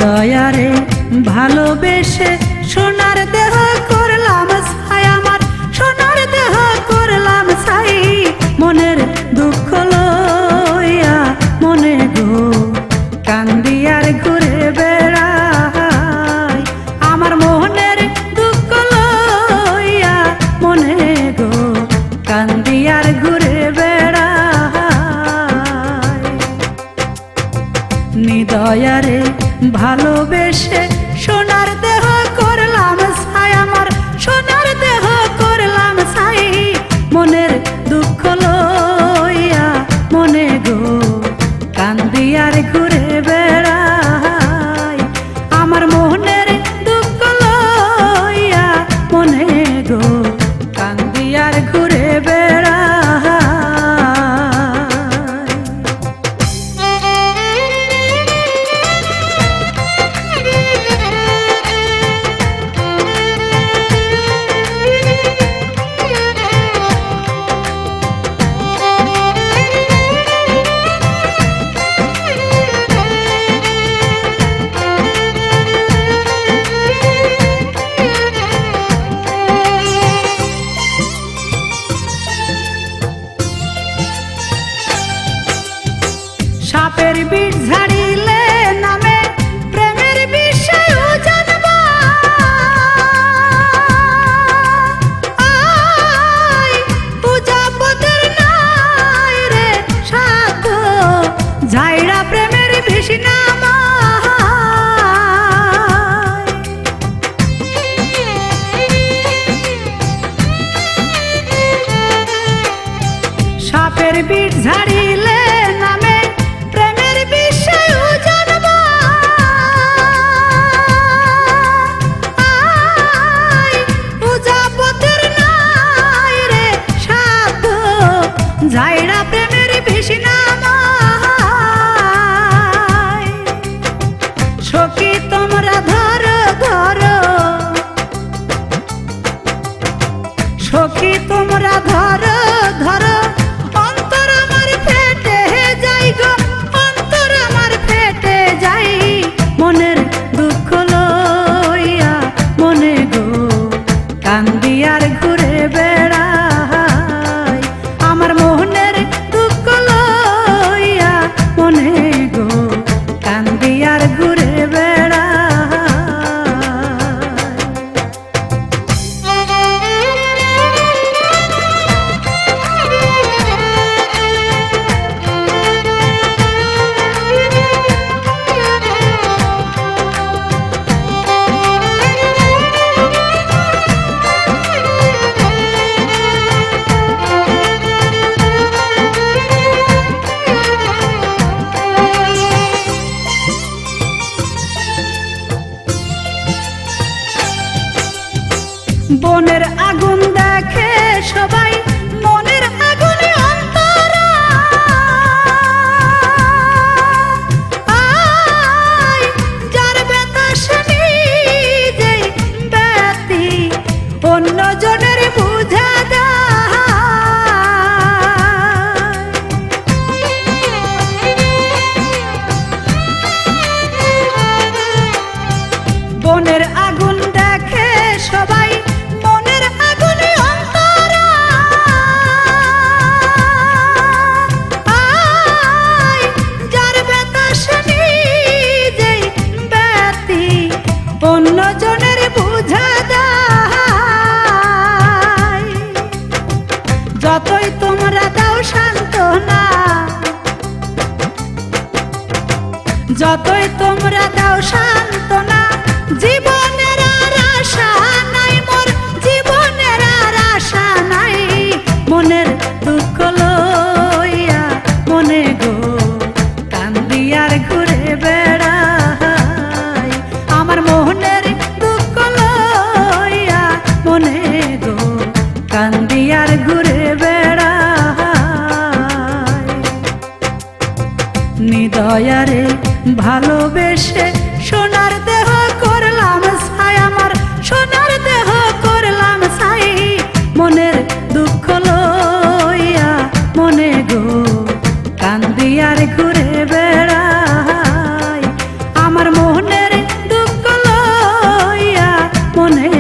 নিদয়ারে ভালোবেসে সোনার দেহ করলাম ছাই, আমার সোনার দেহ করলাম ছাই। মনের দুঃখ লইয়া মনে গো কান্দি আর ঘুরে বেড়াই, আমার মনের দুঃখ লইয়া মনে গো কান্দি আর ঘুরে বেড়াই। নিদয়ারে ভালোবেসে সোনার দেহ করলাম ছাই, আমার সোনার দেহ করলাম ছাই। মনের দুঃখ লইয়া মনে গো কান্দি আর ঘুরে বেড়াই, আমার মনের দুঃখ লইয়া মনে গো কান্দি আর ঘুরে বেড়াই। সাপের বিষ ঝাড়িলে নামে প্রেমের বিষয় জানব, পূজাপদের নাই রে সাধ ঝাইড়া প্রেমের বিষ নামা। সাপের বিষ ঝাড়িলে নামে প্রেমের বিষয় জানব, পূজাপদের নাই রে সাধ ঝাইড়া প্রেমের বিষ নামা। সখী তোমরা ধরো ধরো, সখী তোমরা ধরো ধরো, অন্তর আমার ফেটে যাই গো, অন্তর আমার ফেটে যাই। মনের দুঃখ লইয়া মনে গো কান্দি আর ঘুরে বেড়াই, আমার মনের দুঃখ লইয়া মনে গো কান্দি আর ঘুরে বেড়াই। বনের আগুন দেখে সবাই, মনের আগুনে অন্তরা আয়, যার ব্যথা শুনি যে ব্যথি অন্য জনের বুঝা দেয়। বনের আগুন দেখে সবাই, মনের আগুনে অন্তরা আয়, যার ব্যথা শুনি যে ব্যথি অন্য জনের বুঝা দেয়। যতই তোমরা দাও সান্ত্বনা, যতই তোমরা দাও সান্ত্বনা, জীবনের আর আশা নাই মোর, জীবনের আর আশা নাই। মনের দুঃখ লইয়া মনে গো কান্দি আর ঘুরে বেড়াই, আমার মনের দুঃখ লইয়া মনে গো কান্দি আর ঘুরে বেড়াই। নিদয়ারে ভালোবেসে সোনার দেহ করলাম ছাই, আমার সোনার দেহ করলাম ছাই। মনের দুঃখ লইয়া মনে গো কান্দি আর ঘুরে বেড়াই, আমার মনের মনে